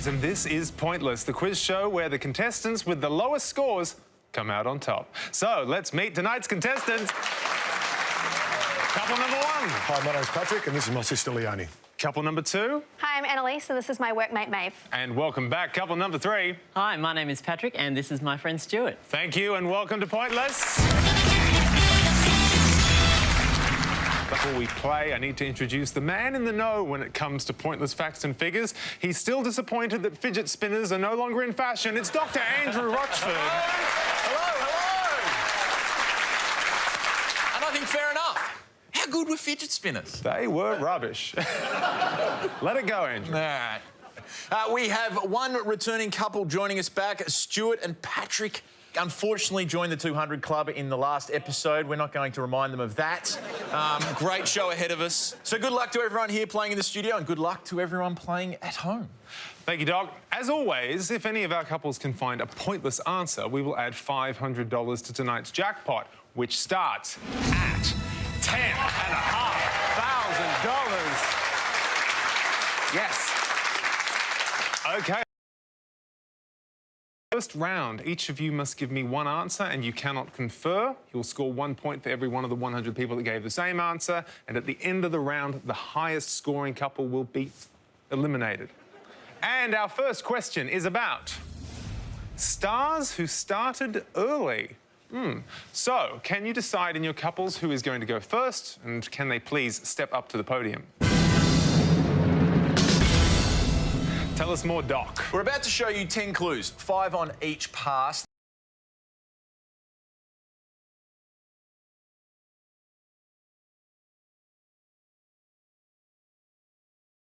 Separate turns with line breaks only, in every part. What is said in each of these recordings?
stories, and this is Pointless, the quiz show where the contestants with the lowest scores come out on top. So let's meet tonight's contestants. Couple number one.
Hi, my name's Patrick, and this is my sister Leonie.
Couple number two.
Hi, I'm Annalise, and this is my workmate Maeve.
And welcome back, couple number three.
Hi, my name is Patrick, and this is my friend Stuart.
Thank you, and welcome to Pointless. Before we play, I need to introduce the man in the know when it comes to pointless facts and figures. He's still disappointed that fidget spinners are no longer in fashion. It's Dr. Andrew Rochford.
Hello. And I think fair enough. How good were fidget spinners?
They were rubbish. Let it go, Andrew.
All right. We have one returning couple joining us back, Stuart and Patrick. Unfortunately joined the 200 Club in the last episode. We're not going to remind them of that. Great show ahead of us. So good luck to everyone here playing in the studio and good luck to everyone playing at home.
Thank you, Doc. As always, if any of our couples can find a pointless answer, we will add $500 to tonight's jackpot, which starts at $10,500. Yes. OK. First round, each of you must give me one answer and you cannot confer. You'll score 1 point for every one of the 100 people that gave the same answer. And at the end of the round, the highest scoring couple will be eliminated. And our first question is about stars who started early. So, can you decide in your couples who is going to go first? And can they please step up to the podium? Tell us more, Doc.
We're about to show you 10 clues, 5 on each pass.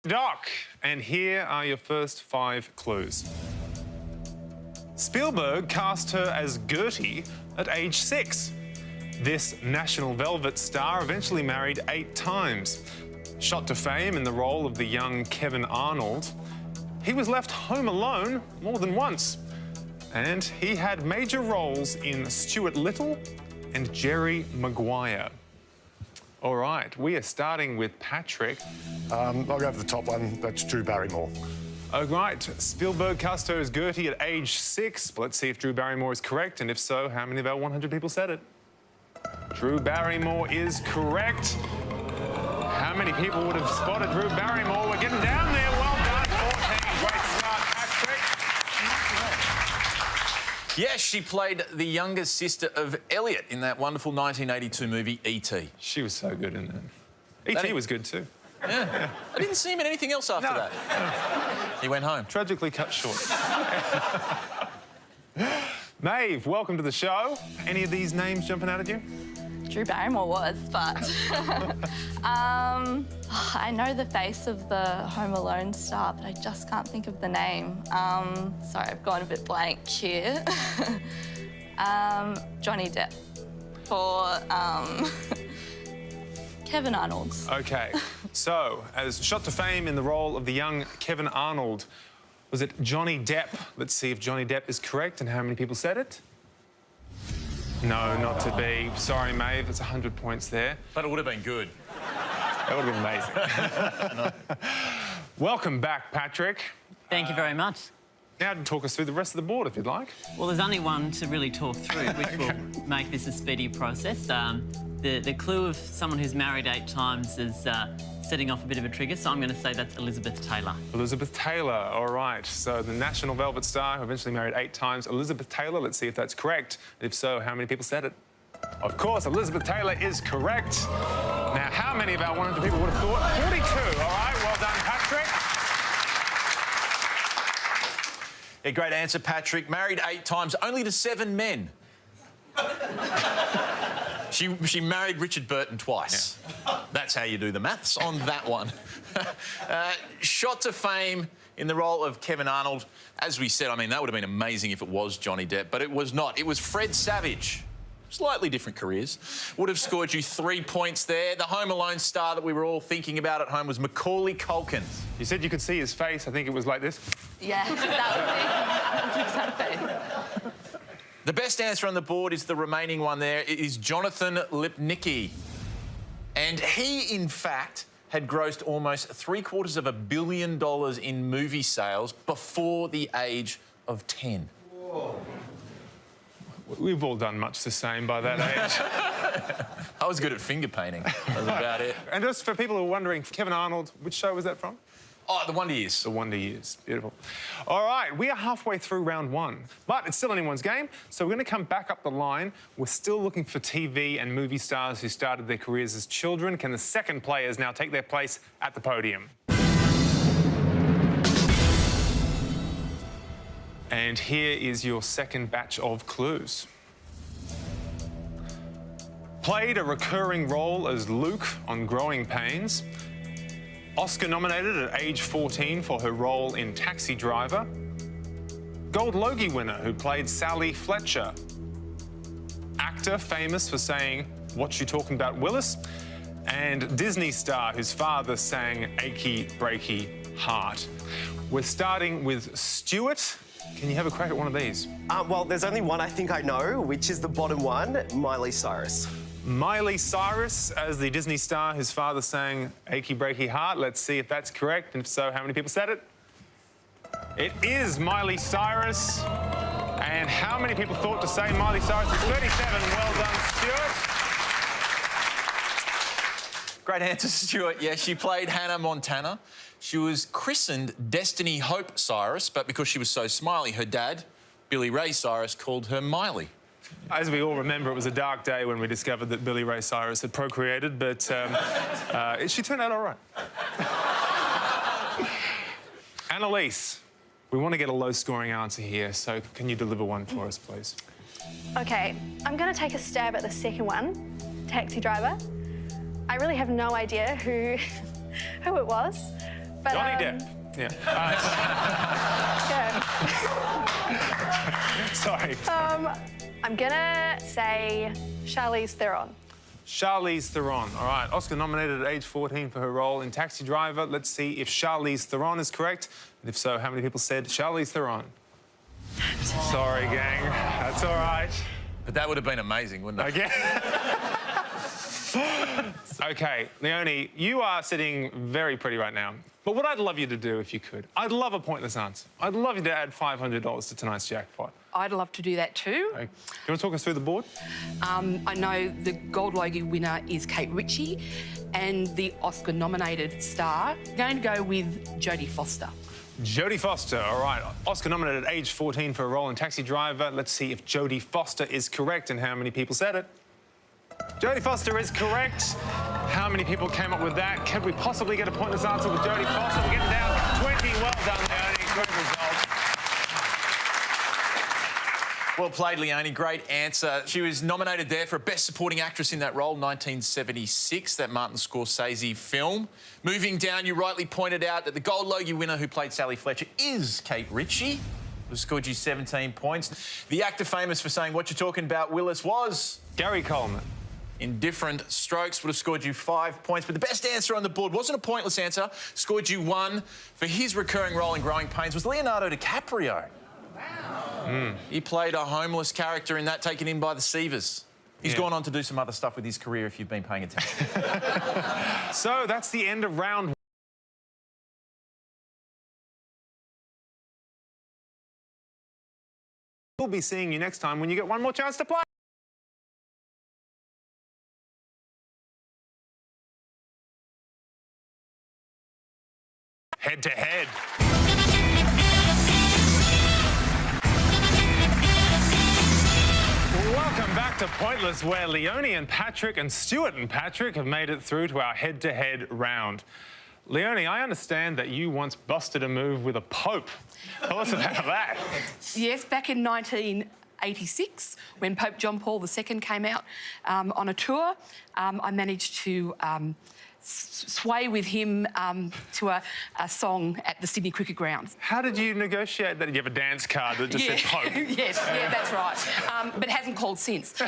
Doc, and here are your first 5 clues. Spielberg cast her as Gertie at age 6. This National Velvet star eventually married 8 times. Shot to fame in the role of the young Kevin Arnold, he was left home alone more than once. And he had major roles in Stuart Little and Jerry Maguire. All right, we are starting with Patrick.
I'll go for the top one. That's Drew Barrymore.
All right, Spielberg cast her as Gertie at age 6. Let's see if Drew Barrymore is correct, and if so, how many of our 100 people said it? Drew Barrymore is correct. How many people would have spotted Drew Barrymore? We're getting down there. Well done, 14. Great start, Patrick.
Yes, she played the younger sister of Elliot in that wonderful 1982 movie, E.T.
She was so good in that. E.T. was good too.
Yeah. I didn't see him in anything else after that. He went home.
Tragically cut short. Maeve, welcome to the show. Any of these names jumping out at you?
Drew Barrymore was, but I know the face of the Home Alone star, but I just can't think of the name. Sorry, I've gone a bit blank here. Johnny Depp for Kevin Arnold.
OK, so as shot to fame in the role of the young Kevin Arnold, was it Johnny Depp? Let's see if Johnny Depp is correct and how many people said it. No, not to be. Sorry, Maeve, it's 100 points there.
But it would have been good.
That would have been amazing. Welcome back, Patrick.
Thank you very much.
Now talk us through the rest of the board, if you'd like.
Well, there's only one to really talk through, which will make this a speedy process. The clue of someone who's married 8 times is setting off a bit of a trigger, so I'm going to say that's Elizabeth Taylor.
Elizabeth Taylor, all right. So the National Velvet star who eventually married 8 times, Elizabeth Taylor. Let's see if that's correct. If so, how many people said it? Of course, Elizabeth Taylor is correct. Now, how many of our 100 people would have thought? 42, all right. Well done, Patrick.
Yeah, great answer, Patrick. Married 8 times, only to 7 men. She married Richard Burton twice. Yeah. That's how you do the maths on that one. Shot to fame in the role of Kevin Arnold. As we said, I mean, that would have been amazing if it was Johnny Depp, but it was not. It was Fred Savage. Slightly different careers. Would have scored you 3 points there. The Home Alone star that we were all thinking about at home was Macaulay Culkin.
You said you could see his face. I think it was like this.
Yeah, that would be exactly.
The best answer on the board is the remaining one there. It is Jonathan Lipnicki. And he, in fact, had grossed almost $750 million in movie sales before the age of 10.
We've all done much the same by that age.
I was good at finger painting. That's about it.
And just for people who are wondering, Kevin Arnold, which show was that from?
Oh, The Wonder Years.
The Wonder Years. Beautiful. All right, we are halfway through round one, but it's still anyone's game, so we're going to come back up the line. We're still looking for TV and movie stars who started their careers as children. Can the second players now take their place at the podium? And here is your second batch of clues. Played a recurring role as Luke on Growing Pains. Oscar nominated at age 14 for her role in Taxi Driver. Gold Logie winner who played Sally Fletcher. Actor famous for saying, "What You Talking About, Willis?" And Disney star whose father sang Achy Breaky Heart. We're starting with Stuart. Can you have a crack at one of these?
Well, there's only one I think I know, which is the bottom one, Miley Cyrus.
Miley Cyrus as the Disney star whose father sang Achy Breaky Heart. Let's see if that's correct, and if so, how many people said it? It is Miley Cyrus. And how many people thought to say Miley Cyrus? It's 37. Well done, Stuart.
Great answer, Stuart. Yeah, she played Hannah Montana. She was christened Destiny Hope Cyrus, but because she was so smiley, her dad, Billy Ray Cyrus, called her Miley.
As we all remember, it was a dark day when we discovered that Billy Ray Cyrus had procreated, but she turned out all right. Annalise, we want to get a low-scoring answer here, so can you deliver one for us, please?
Okay, I'm going to take a stab at the second one, Taxi Driver. I really have no idea who it was. But,
Johnny Depp. Yeah.
yeah.
Sorry.
I'm going to say Charlize Theron.
Charlize Theron. All right. Oscar nominated at age 14 for her role in Taxi Driver. Let's see if Charlize Theron is correct. And if so, how many people said Charlize Theron? Sorry, gang. That's all right.
But that would have been amazing, wouldn't it?
Again. OK, Leonie, you are sitting very pretty right now. But what I'd love you to do, if you could, I'd love a pointless answer. I'd love you to add $500 to tonight's jackpot.
I'd love to do that too.
Okay. Do you want to talk us through the board?
I know the Gold Logie winner is Kate Ritchie, and the Oscar-nominated star, I'm going to go with Jodie Foster.
Jodie Foster, all right. Oscar nominated at age 14 for a role in Taxi Driver. Let's see if Jodie Foster is correct and how many people said it. Jodie Foster is correct. How many people came up with that? Can we possibly get a pointless answer with Jodie Foster? We're getting down to 20. Well done, Leonie. Good result.
Well played, Leonie. Great answer. She was nominated there for Best Supporting Actress in that role, 1976, that Martin Scorsese film. Moving down, you rightly pointed out that the Gold Logie winner who played Sally Fletcher is Kate Ritchie, who scored you 17 points. The actor famous for saying "What You Talking About, Willis" was
Gary Coleman.
In different strokes, would have scored you 5 points. But the best answer on the board wasn't a pointless answer. Scored you 1 for his recurring role in Growing Pains was Leonardo DiCaprio. Wow. He played a homeless character in that, taken in by the Seavers. He's gone on to do some other stuff with his career if you've been paying attention.
So that's the end of round one. We'll be seeing you next time when you get one more chance to play. Head to head. Welcome back to Pointless, where Leonie and Patrick and Stuart and Patrick have made it through to our head-to-head round. Leonie, I understand that you once busted a move with a pope. Tell us about that.
Yes, back in 1986, when Pope John Paul II came out on a tour, I managed to sway with him to a song at the Sydney Cricket Ground.
How did you negotiate that? Did you have a dance card that just said Pope?
Yes, yeah, that's right. But hasn't called since.
So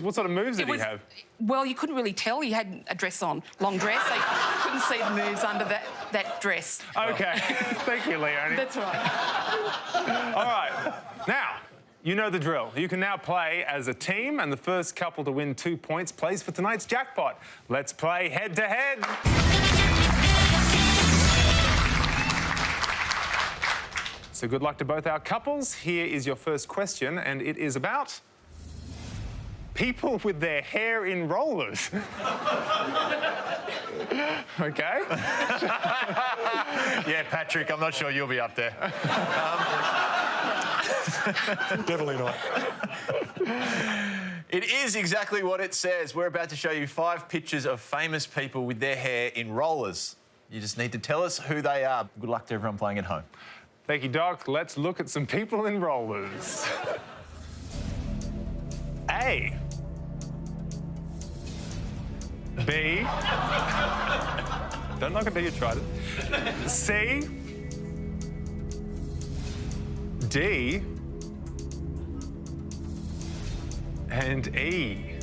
what sort of moves did he have?
Well, you couldn't really tell. He had a dress on, long dress, so you couldn't see the moves under that dress.
OK. Thank you, Leonie.
That's right.
All right. Now, You know the drill. You can now play as a team, and the first couple to win 2 points plays for tonight's jackpot. Let's play head-to-head. So good luck to both our couples. Here is your first question, and it is about people with their hair in rollers. Okay.
Yeah, Patrick, I'm not sure you'll be up there.
Definitely not.
It is exactly what it says. We're about to show you 5 pictures of famous people with their hair in rollers. You just need to tell us who they are. Good luck to everyone playing at home.
Thank you, Doc. Let's look at some people in rollers. A. B. Don't knock it till you tried it. C. D. And E.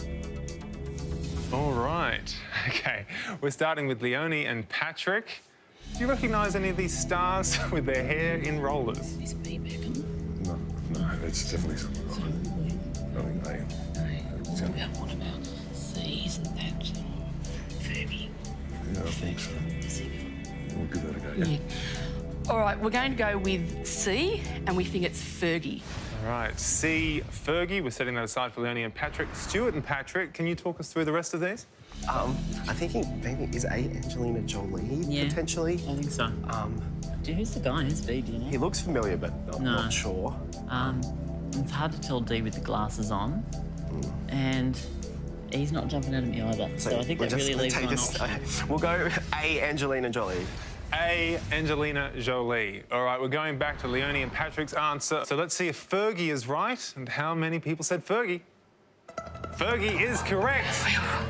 All right. Okay. We're starting with Leonie and Patrick. Do you recognise any of these stars with their hair in rollers?
Is B Beckham?
No, it's definitely something. I think
No. What about C? Isn't that Fergie?
Yeah, I think so. We'll give that a go.
Yeah.
All right, we're going to go with C, and we think it's Fergie.
All right. C. Fergie. We're setting that aside for Leonie and Patrick. Stuart and Patrick, can you talk us through the rest of these?
I'm thinking maybe is A Angelina Jolie
Yeah.
potentially?
I think so. Who's the guy? Who's B? Do you know?
He looks familiar, but I'm
No.
not sure.
It's hard to tell D with the glasses on, and E's not jumping out at me either. So I think
we'll
that really
just
leaves
take
one
this-
option.
We'll go A Angelina Jolie.
A. Angelina Jolie. All right, we're going back to Leonie and Patrick's answer. So let's see if Fergie is right and how many people said Fergie. Fergie is correct.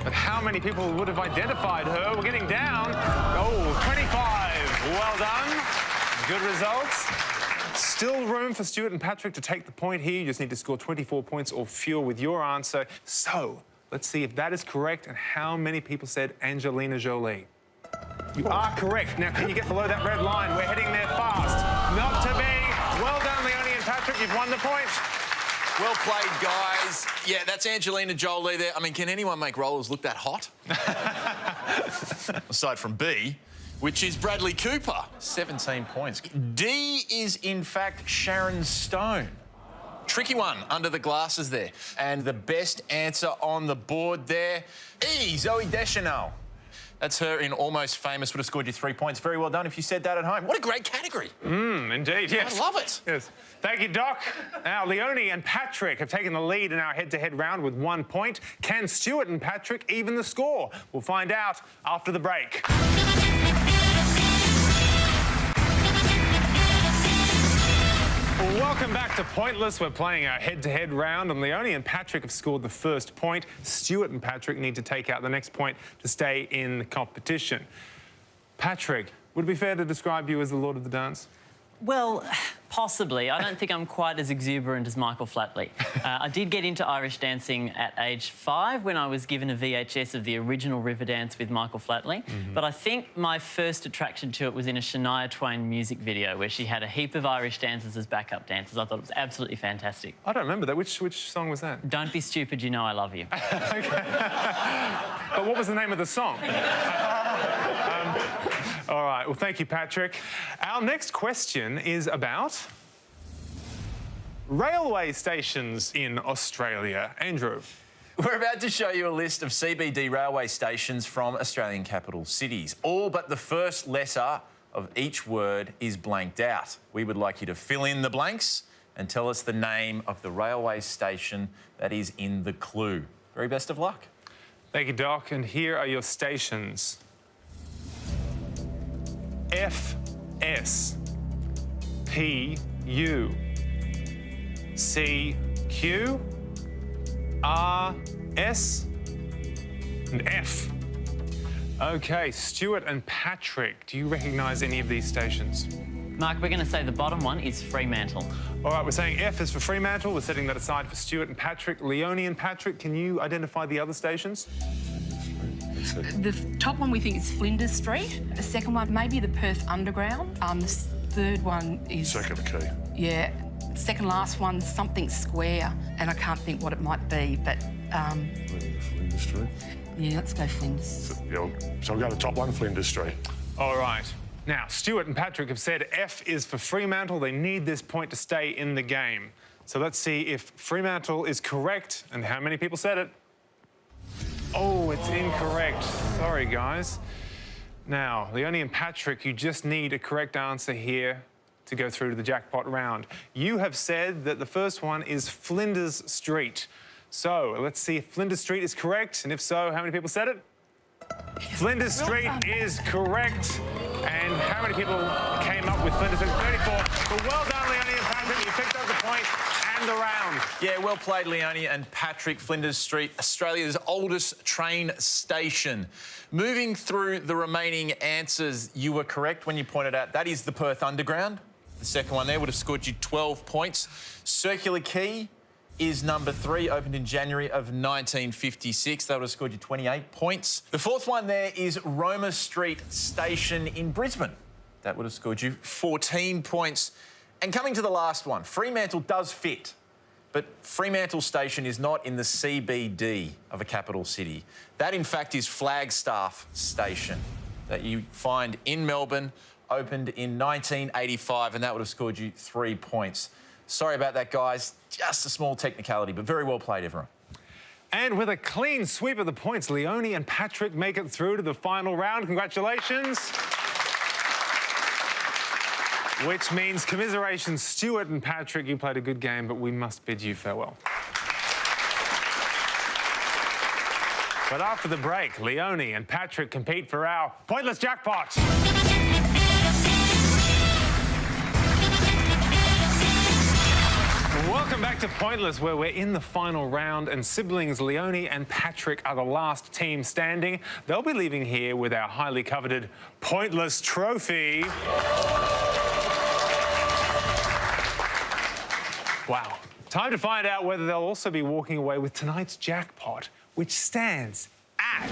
But how many people would have identified her? We're getting down. Oh, 25. Well done. Good results. Still room for Stuart and Patrick to take the point here. You just need to score 24 points or fewer with your answer. So let's see if that is correct and how many people said Angelina Jolie. You are correct. Now, can you get below that red line? We're heading there fast. Not to be. Well done, Leonie and Patrick. You've won the point.
Well played, guys. Yeah, that's Angelina Jolie there. I mean, can anyone make rollers look that hot? Aside from B, which is Bradley Cooper. 17 points. D is, in fact, Sharon Stone. Tricky one under the glasses there. And the best answer on the board there, E, Zooey Deschanel. That's her in Almost Famous. Would have scored you 3 points. Very well done if you said that at home. What a great category.
Indeed, yes.
I love it.
Yes. Thank you, Doc. Now, Leonie and Patrick have taken the lead in our head-to-head round with 1 point. Can Stuart and Patrick even the score? We'll find out after the break. Welcome back to Pointless. We're playing our head-to-head round, and Leonie and Patrick have scored the first point. Stuart and Patrick need to take out the next point to stay in the competition. Patrick, would it be fair to describe you as the Lord of the Dance?
Well, possibly. I don't think I'm quite as exuberant as Michael Flatley. I did get into Irish dancing at age 5 when I was given a VHS of the original Riverdance with Michael Flatley. But I think my first attraction to it was in a Shania Twain music video where she had a heap of Irish dancers as backup dancers. I thought it was absolutely fantastic.
I don't remember that. Which song was that?
Don't be stupid, you know I love you.
But what was the name of the song? All right, well, thank you, Patrick. Our next question is about railway stations in Australia. Andrew.
We're about to show you a list of CBD railway stations from Australian capital cities. All but the first letter of each word is blanked out. We would like you to fill in the blanks and tell us the name of the railway station that is in the clue. Very best of luck.
Thank you, Doc. And here are your stations. FS, PU, CQ, RS, and F. OK, Stuart and Patrick, do you recognise any of these stations?
Mark, we're going to say the bottom one is Fremantle.
All right, we're saying F is for Fremantle. We're setting that aside for Stuart and Patrick. Leonie and Patrick, can you identify the other stations?
The top one we think is Flinders Street. The second one maybe the Perth Underground. The third one is
Second key.
yeah, second last one's something square, and I can't think what it might be, but
Flinders Street.
yeah, let's go Flinders.
Yeah, so I'll go to top one, Flinders Street.
All right. Now, Stuart and Patrick have said F is for Fremantle. They need this point to stay in the game. So let's see if Fremantle is correct and how many people said it. Oh, it's incorrect. Sorry, guys. Now, Leonie and Patrick, you just need a correct answer here to go through to the jackpot round. You have said that the first one is Flinders Street. So let's see if Flinders Street is correct, and if so, how many people said it? Flinders Street is correct. And how many people came up with Flinders Street? 34. But well done, Leonie and Patrick. You picked up the point and the round.
Yeah, well played, Leonie and Patrick. Flinders Street, Australia's oldest train station. Moving through the remaining answers, you were correct when you pointed out that is the Perth Underground. The second one there would have scored you 12 points. Circular Quay is number 3, opened in January of 1956. That would have scored you 28 points. The fourth one there is Roma Street Station in Brisbane. That would have scored you 14 points. And coming to the last one, Fremantle does fit, but Fremantle Station is not in the CBD of a capital city. That, in fact, is Flagstaff Station that you find in Melbourne, opened in 1985, and that would have scored you 3 points. Sorry about that, guys. Just a small technicality, but very well played, everyone.
And with a clean sweep of the points, Leonie and Patrick make it through to the final round. Congratulations. Which means commiserations, Stuart and Patrick. You played a good game, but we must bid you farewell. But after the break, Leonie and Patrick compete for our Pointless Jackpot. Welcome back to Pointless, where we're in the final round, and siblings Leonie and Patrick are the last team standing. They'll be leaving here with our highly coveted Pointless Trophy. Wow. Time to find out whether they'll also be walking away with tonight's jackpot, which stands at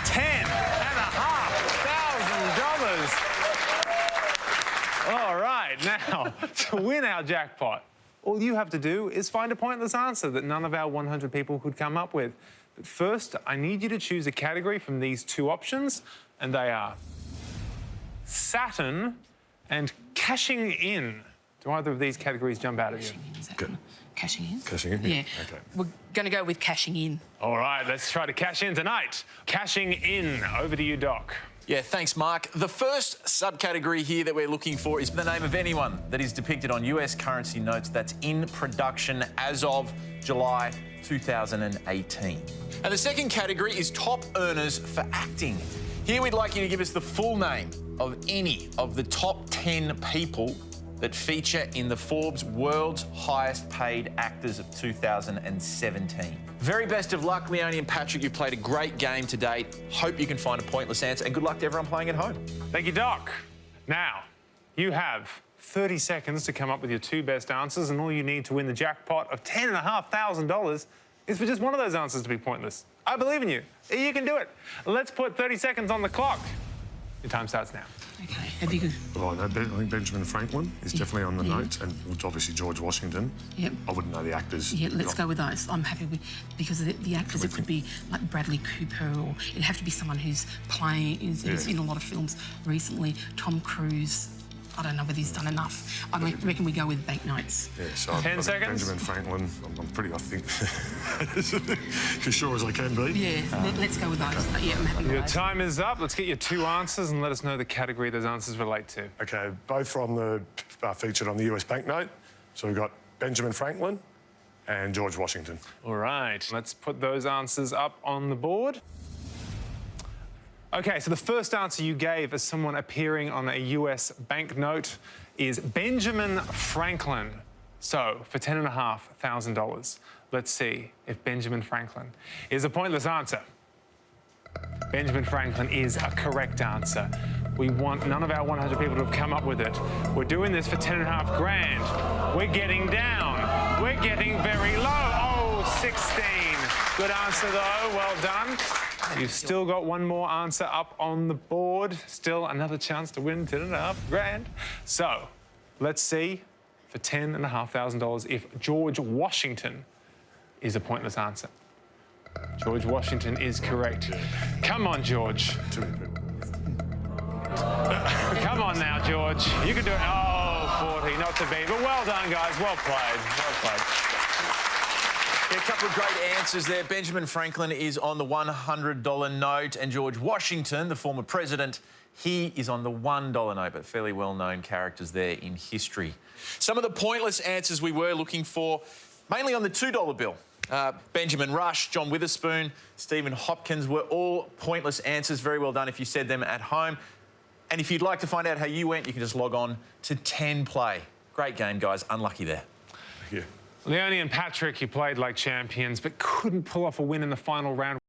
$10,500. All right, now, to win our jackpot, all you have to do is find a pointless answer that none of our 100 people could come up with. But first, I need you to choose a category from these two options, and they are Saturn and cashing in. Do either of these categories jump out at you?
Cashing in?
Cashing in?
Yeah.
Okay.
We're going to go with cashing in.
All right, let's try to cash in tonight. Cashing in. Over to you, Doc.
Yeah, thanks, Mark. The first subcategory here that we're looking for is the name of anyone that is depicted on US currency notes that's in production as of July 2018. And the second category is top earners for acting. Here we'd like you to give us the full name of any of the top 10 people that feature in the Forbes World's Highest Paid Actors of 2017. Very best of luck, Leonie and Patrick. You've played a great game to date. Hope you can find a pointless answer, and good luck to everyone playing at home.
Thank you, Doc. Now, you have 30 seconds to come up with your two best answers, and all you need to win the jackpot of $10,500 is for just one of those answers to be pointless. I believe in you. You can do it. Let's put 30 seconds on the clock. Your time starts now.
Okay. Have you...
Well, I think Benjamin Franklin is definitely on the notes, and obviously George Washington.
Yep.
I wouldn't know the actors.
Yeah, let's go with those. I'm happy with, because the actors, it could be like Bradley Cooper, or it'd have to be someone who's playing, who's in a lot of films recently. Tom Cruise. I don't know whether he's done enough. I reckon we go with banknotes.
Yeah, so
10 seconds.
Benjamin Franklin. I'm pretty, I think, as sure as I can be.
Yeah, let's go with those. Yeah, I'm happy with
Your
those.
time is up. Let's get your two answers and let us know the category those answers relate to.
Okay, both from the featured on the US banknote. So we've got Benjamin Franklin and George Washington.
All right, let's put those answers up on the board. Okay, so the first answer you gave as someone appearing on a US banknote is Benjamin Franklin. So, for $10,500, let's see if Benjamin Franklin is a pointless answer. Benjamin Franklin is a correct answer. We want none of our 100 people to have come up with it. We're doing this for 10.5 grand. We're getting down. We're getting very low. Oh, 16. Good answer, though. Well done. You've still got one more answer up on the board. Still another chance to win 10.5 grand. So, let's see for $10,500 if George Washington is a pointless answer. George Washington is correct. Come on, George.
Too many people.
Come on now, George. You can do it. Oh, 40, not to be. But well done, guys. Well played. Well played.
Yeah, a couple of great answers there. Benjamin Franklin is on the $100 note, and George Washington, the former president, he is on the $1 note, but fairly well-known characters there in history. Some of the pointless answers we were looking for, mainly on the $2 bill. Benjamin Rush, John Witherspoon, Stephen Hopkins were all pointless answers. Very well done if you said them at home. And if you'd like to find out how you went, you can just log on to 10 Play. Great game, guys. Unlucky there.
Yeah.
Leonie and Patrick, you played like champions, but couldn't pull off a win in the final round.